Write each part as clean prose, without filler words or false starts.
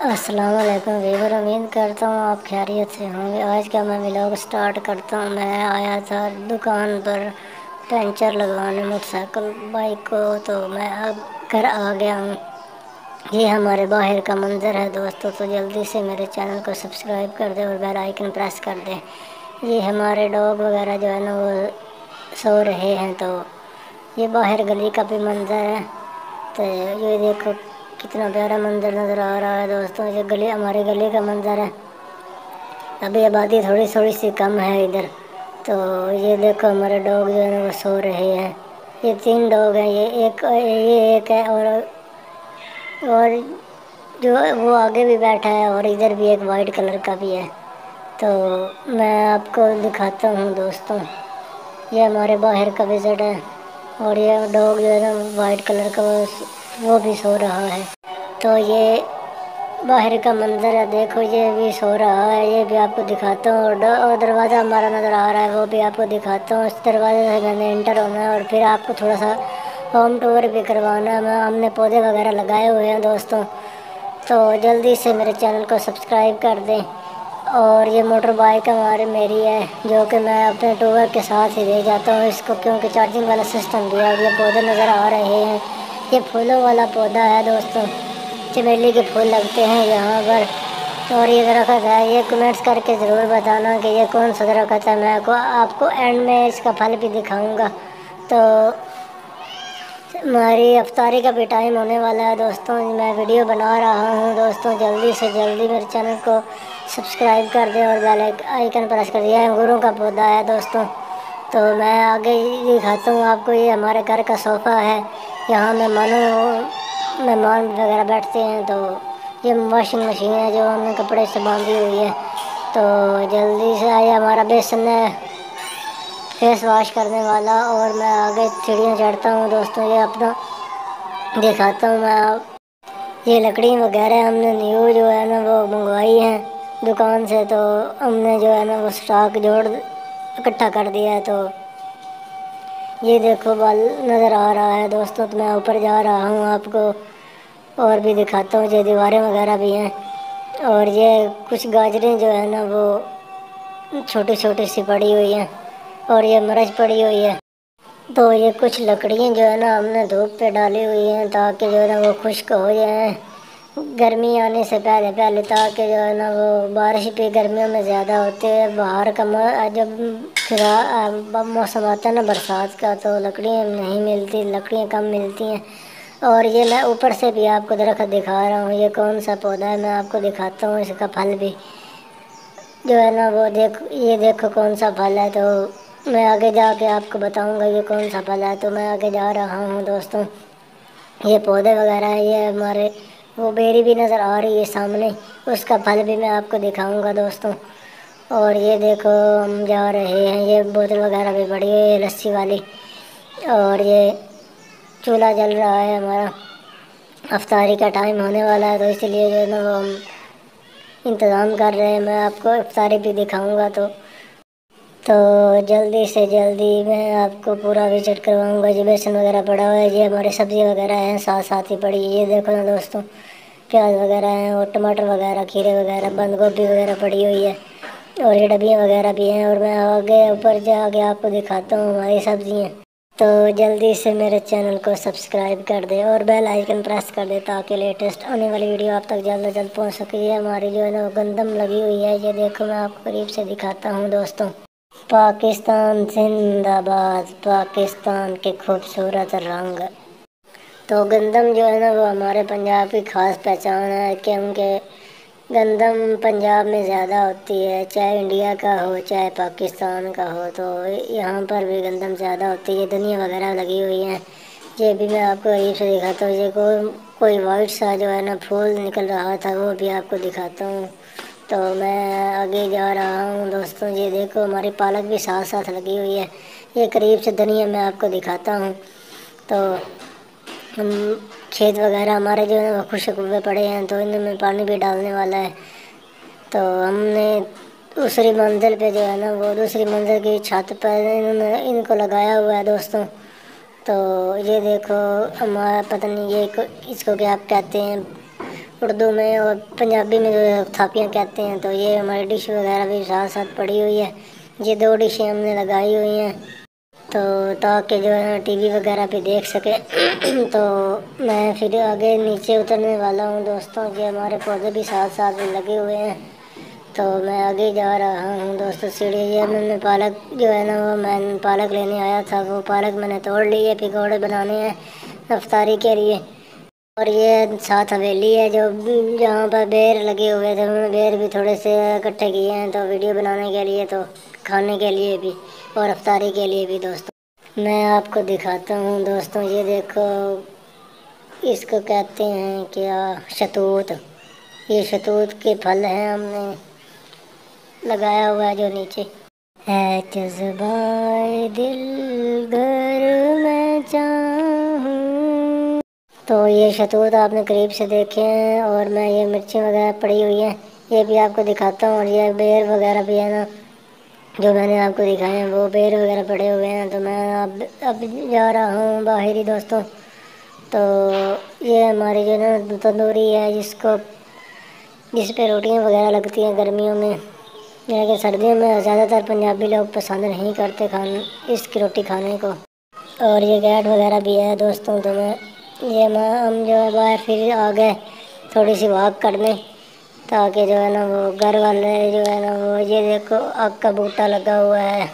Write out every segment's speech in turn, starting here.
السلام علیکم ویور، امید کرتا ہوں آپ خیریت سے ہوں گے۔ آج کا میں ولاگ سٹارٹ کرتا ہوں۔ میں آیا تھا دکان پر پنچر لگوانے موٹر سائیکل بائک کو، تو میں اب گھر آ گیا ہوں۔ یہ ہمارے باہر کا منظر ہے دوستو، تو جلدی سے میرے چینل کو سبسکرائب کر دیں اور بیل آئیکن پریس کر دیں۔ یہ ہمارے ڈاگ وغیرہ جو ہے نا وہ سو رہے ہیں، تو یہ باہر گلی کا بھی منظر ہے۔ تو یہ دیکھو کتنا پیارا منظر نظر آ رہا ہے دوستوں، یہ گلی ہماری گلی کا منظر ہے۔ ابھی آبادی تھوڑی سی کم ہے ادھر، تو یہ دیکھو ہمارے ڈاگ جو ہے نا وہ سو رہے ہیں۔ یہ 3 ڈاگ ہیں، یہ ایک ہے، اور جو وہ آگے بھی بیٹھا ہے، اور ادھر بھی ایک وائٹ کلر کا بھی ہے۔ تو میں آپ کو دکھاتا ہوں دوستوں، یہ ہمارے باہر کا وزٹ ہے، اور یہ ڈاگ جو ہے نا وائٹ کلر کا وہ بھی سو رہا ہے۔ تو یہ باہر کا منظر ہے، دیکھو یہ بھی سو رہا ہے، یہ بھی آپ کو دکھاتا ہوں۔ اور دروازہ ہمارا نظر آ رہا ہے، وہ بھی آپ کو دکھاتا ہوں۔ اس دروازے سے میں نے انٹر ہونا ہے، اور پھر آپ کو تھوڑا سا ہوم ٹور بھی کروانا ہے۔ ہم نے پودے وغیرہ لگائے ہوئے ہیں دوستوں، تو جلدی سے میرے چینل کو سبسکرائب کر دیں۔ اور یہ موٹر بائک میری ہے، جو کہ میں اپنے ٹور کے ساتھ ہی لے جاتا ہوں اس کو، کیونکہ چارجنگ والا سسٹم بھی ہے۔ اور یہ پودے نظر آ رہے ہیں، یہ پھولوں والا پودا ہے دوستوں، چمیلی کے پھول لگتے ہیں یہاں پر۔ اور یہ درخت ہے، یہ کمنٹس کر کے ضرور بتانا کہ یہ کون سا درخت ہے، میں آپ کو اینڈ میں اس کا پھل بھی دکھاؤں گا۔ تو ہماری افطاری کا بھی ٹائم ہونے والا ہے دوستوں، میں ویڈیو بنا رہا ہوں دوستوں، جلدی سے جلدی میرے چینل کو سبسکرائب کر دیں اور بیل آئیکن پریس کر دیں۔ یہ انگوروں کا پودا ہے دوستوں، تو میں آگے دکھاتا ہوں آپ کو۔ یہ ہمارے گھر کا صوفہ ہے، یہاں مہمان وغیرہ بیٹھتے ہیں۔ تو یہ واشنگ مشین ہے جو ہم نے کپڑے سے باندھی ہوئی ہے، تو جلدی سے آئیے۔ ہمارا بیسن ہے فیس واش کرنے والا، اور میں آگے سیڑھیاں چڑھتا ہوں دوستوں، یہ اپنا دکھاتا ہوں میں۔ یہ لکڑی وغیرہ ہم نے نیو جو ہے نا وہ منگوائی ہیں دکان سے، تو ہم نے جو ہے نا وہ سٹاک اکٹھا کر دیا ہے۔ تو یہ دیکھو بال نظر آ رہا ہے دوستوں، تو میں اوپر جا رہا ہوں، آپ کو اور بھی دکھاتا ہوں۔ یہ دیواریں وغیرہ بھی ہیں، اور یہ کچھ گاجریں جو ہے نا وہ چھوٹی سی پڑی ہوئی ہیں، اور یہ مرچ پڑی ہوئی ہے۔ تو یہ کچھ لکڑیاں جو ہے نا ہم نے دھوپ پہ ڈالی ہوئی ہیں، تاکہ جو ہے نا وہ خشک ہو جائیں گرمی آنے سے پہلے، تاکہ جو ہے نا وہ بارش بھی گرمیوں میں زیادہ ہوتی ہے۔ باہر کا جب موسم آتا ہے نا برسات کا، تو لکڑیاں نہیں ملتی، لکڑیاں کم ملتی ہیں۔ اور یہ میں اوپر سے بھی آپ کو درخت دکھا رہا ہوں، یہ کون سا پودا ہے میں آپ کو دکھاتا ہوں، اس کا پھل بھی جو ہے نا وہ یہ دیکھو کون سا پھل ہے۔ تو میں آگے جا کے آپ کو بتاؤں گا یہ کون سا پھل ہے۔ تو میں آگے جا رہا ہوں دوستوں، یہ پودے وغیرہ ہیں، یہ ہمارے وہ بیری بھی نظر آ رہی ہے سامنے، اس کا پھل بھی میں آپ کو دکھاؤں گا دوستوں۔ اور یہ دیکھو ہم جا رہے ہیں، یہ بوتل وغیرہ بھی بڑی ہے لسی والی، اور یہ چولہا جل رہا ہے ہمارا، افطاری کا ٹائم ہونے والا ہے، تو اس لیے جو ہے نا وہ ہم انتظام کر رہے ہیں۔ میں آپ کو افطاری بھی دکھاؤں گا، تو جلدی سے جلدی میں آپ کو پورا وزٹ کرواؤں گا۔ یہ بیسن وغیرہ پڑا ہوا ہے، یہ ہمارے سبزی وغیرہ ہیں ساتھ ہی پڑی ہے، یہ دیکھو نا دوستوں، پیاز وغیرہ ہیں، اور ٹماٹر وغیرہ، کھیرے وغیرہ، بند گوبھی وغیرہ پڑی ہوئی ہے، اور یہ ڈبیاں وغیرہ بھی ہیں۔ اور میں آگے اوپر جا کے آپ کو دکھاتا ہوں ہماری سبزیاں۔ تو جلدی سے میرے چینل کو سبسکرائب کر دیں اور بیل آئیکن پریس کر دیں، تاکہ لیٹسٹ آنے والی ویڈیو آپ تک جلد از جلد پہنچ سکے۔ یہ ہماری جو ہے نا گندم لگی ہوئی ہے، یہ دیکھو میں آپ کو قریب سے دکھاتا ہوں دوستوں۔ پاکستان زندہ باد، پاکستان کے خوبصورت رنگ۔ تو گندم جو ہے نا وہ ہمارے پنجاب کی خاص پہچان ہے، کیونکہ گندم پنجاب میں زیادہ ہوتی ہے، چاہے انڈیا کا ہو چاہے پاکستان کا ہو، تو یہاں پر بھی گندم زیادہ ہوتی ہے۔ دھنیا وغیرہ لگی ہوئی ہیں، یہ بھی میں آپ کو قریب سے دکھاتا ہوں۔ یہ کوئی وائٹ سا جو ہے نا پھول نکل رہا تھا، وہ بھی آپ کو دکھاتا ہوں۔ تو میں آگے جا رہا ہوں دوستوں، یہ دیکھو ہماری پالک بھی ساتھ لگی ہوئی ہے، یہ قریب سے دھنیا میں آپ کو دکھاتا ہوں۔ تو ہم کھیت وغیرہ ہمارے جو ہے وہ خشک ہوئے پڑے ہیں، تو ان میں پانی بھی ڈالنے والا ہے۔ تو ہم نے دوسری منزل پہ جو ہے نا وہ دوسری منزل کی چھت پر ان کو لگایا ہوا ہے دوستوں۔ تو یہ دیکھو ہمارا پتہ نہیں یہ اس کو کیا کہتے ہیں، اردو میں اور پنجابی میں جو تھاپیاں کہتے ہیں. تو یہ ہماری ڈش وغیرہ بھی ساتھ ساتھ پڑی ہوئی ہے. یہ 2 ڈشیں ہم نے لگائی ہوئی ہیں تو تاکہ جو ہے ٹی وی وغیرہ پہ دیکھ سکے. تو میں پھر آگے نیچے اترنے والا ہوں دوستوں. یہ ہمارے پودے بھی ساتھ ساتھ لگے ہوئے ہیں. تو میں آگے جا رہا ہوں دوستوں. سیڑھی یہ میں نے پالک جو ہے نا وہ میں پالک لینے آیا تھا. وہ پالک میں نے توڑ لی ہے. پکوڑے بنانے ہیں افطاری کے لیے. اور یہ ساتھ حویلی ہے جو جہاں پر بیر لگے ہوئے تھے. انہوں نے بیر بھی تھوڑے سے اکٹھے کیے ہیں تو ویڈیو بنانے کے لیے تو کھانے کے لیے بھی اور افطاری کے لیے بھی دوستوں. میں آپ کو دکھاتا ہوں دوستوں. یہ دیکھو اس کو کہتے ہیں کیا شتوت. یہ شتوت کے پھل ہیں. ہم نے لگایا ہوا ہے جو نیچے ہے. جذبۂ دل گر میں چاہوں. تو یہ شتوت آپ نے قریب سے دیکھے ہیں. اور میں یہ مرچیں وغیرہ پڑی ہوئی ہیں یہ بھی آپ کو دکھاتا ہوں. اور یہ بیر وغیرہ بھی ہے نا جو میں نے آپ کو دکھائے ہیں وہ بیر وغیرہ پڑے ہوئے ہیں. تو میں اب جا رہا ہوں باہر ہی دوستوں. تو یہ ہماری جو ہے نا تندوری ہے جس پہ روٹیاں وغیرہ لگتی ہیں گرمیوں میں. لیکن سردیوں میں زیادہ تر پنجابی لوگ پسند نہیں کرتے اس کی روٹی کھانے کو. اور یہ گیٹ وغیرہ بھی ہے دوستوں. تو ہم جو ہے باہر پھر آ گئے تھوڑی سی واک کرنے تاکہ جو ہے نا وہ گھر والے جو ہے نا وہ یہ دیکھو آگ کا بوٹا لگا ہوا ہے.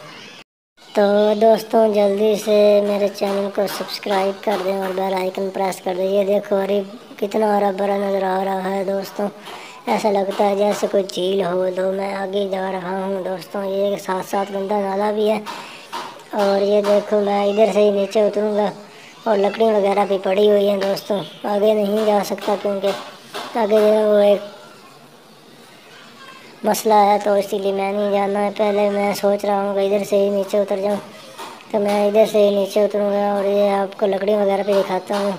تو دوستوں جلدی سے میرے چینل کو سبسکرائب کر دیں اور بیل آئیکن پریس کر دیں. یہ دیکھو ارے کتنا ہرا بھرا نظر آ رہا ہے دوستوں. ایسا لگتا ہے جیسے کوئی جھیل ہو. تو میں آگے جا رہا ہوں دوستوں. یہ ساتھ ساتھ گندا نالا بھی ہے. اور یہ دیکھو میں ادھر سے ہی نیچے اتروں گا. اور لکڑی وغیرہ بھی پڑی ہوئی ہیں دوستوں. آگے نہیں جا سکتا کیونکہ آگے جو ہے وہ ایک مسئلہ ہے تو اسی لیے میں نہیں جانا ہے. پہلے میں سوچ رہا ہوں کہ ادھر سے ہی نیچے اتر جاؤں. تو میں ادھر سے ہی نیچے اتروں گا. اور یہ آپ کو لکڑی وغیرہ پہ دکھاتا ہوں.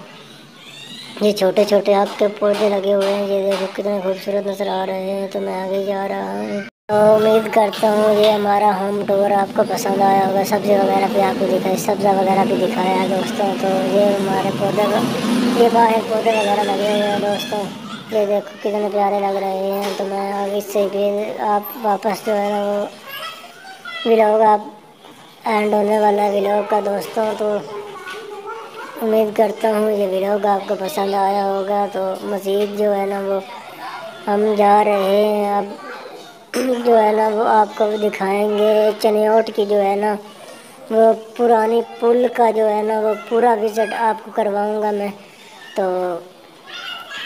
یہ چھوٹے چھوٹے آگ کے پودے لگے ہوئے ہیں. یہ دیکھو کتنے خوبصورت نظر آ رہے ہیں. تو میں آگے جا رہا ہوں. تو امید کرتا ہوں یہ ہمارا ہوم ٹور آپ کو پسند آیا ہوگا. سبزی وغیرہ بھی آپ کو دکھائی سبزہ وغیرہ بھی دکھایا ہے دوستوں. تو یہ ہمارے یہ باہر پودے وغیرہ لگے ہوئے ہیں دوستوں. یہ دیکھو کتنے پیارے لگ رہے ہیں. تو میں اب اس سے بھی آپ واپس جو ہے نا وہ ولاگ آپ اینڈ ہونے والا ہے ولاگ کا دوستوں. تو امید کرتا ہوں یہ ولاگ آپ کو پسند آیا ہوگا. تو مزید جو ہے نا وہ ہم جا رہے ہیں اب جو ہے نا وہ آپ کو دکھائیں گے. چنیوٹ کی جو ہے نا وہ پرانی پل کا جو ہے نا وہ پورا وزٹ آپ کو کرواؤں گا میں. تو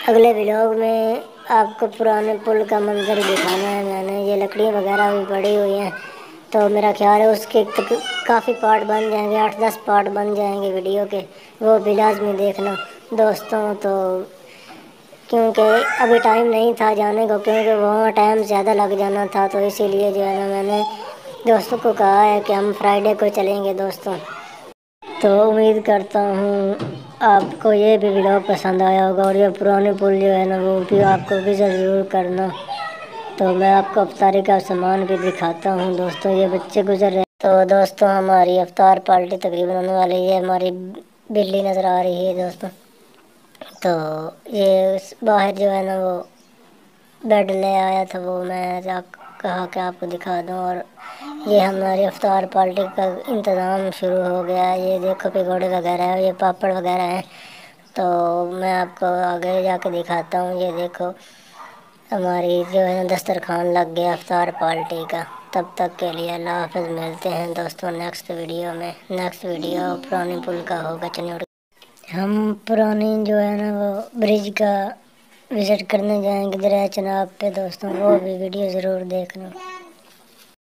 اگلے ولاگ میں آپ کو پرانے پل کا منظر دکھانا ہے. میں نے یہ لکڑی وغیرہ بھی پڑی ہوئی ہیں. تو میرا خیال ہے اس کے کافی پارٹ بن جائیں گے. 8-10 پارٹ بن جائیں گے ویڈیو کے. وہ بھی لازمی دیکھنا دوستوں. تو کیونکہ ابھی ٹائم نہیں تھا جانے کو کیونکہ وہاں ٹائم زیادہ لگ جانا تھا. تو اسی لیے جو ہے نا میں نے دوستوں کو کہا ہے کہ ہم فرائیڈے کو چلیں گے دوستوں. تو امید کرتا ہوں آپ کو یہ بھی ولاگ پسند آیا ہوگا. اور یہ پرانے پل جو ہے نا وہ بھی آپ کو وزٹ ضرور کرنا. تو میں آپ کو افطاری کا سامان بھی دکھاتا ہوں دوستوں. یہ بچے گزر رہے ہیں. تو دوستوں ہماری افطار پارٹی تقریباً ہونے والی ہے. ہماری بلی نظر آ رہی ہے دوستوں. تو یہ باہر جو ہے نا وہ بیڈ لے آیا تھا وہ میں کہا کہ آپ کو دکھا دوں. اور یہ ہماری افطار پارٹی کا انتظام شروع ہو گیا. یہ دیکھو پکوڑے وغیرہ ہے. یہ پاپڑ وغیرہ ہیں. تو میں آپ کو آگے جا کے دکھاتا ہوں. یہ دیکھو ہماری جو ہے دسترخوان لگ گیا افطار پارٹی کا. تب تک کے لیے اللہ حافظ. ملتے ہیں دوستوں نیکسٹ ویڈیو میں. نیکسٹ ویڈیو پرانے پل کا ہوگا چنیوٹ. ہم پرانی جو ہے نا وہ برج کا وزٹ کرنے جائیں گے دریا چناب پہ دوستوں. وہ بھی ویڈیو ضرور دیکھنا.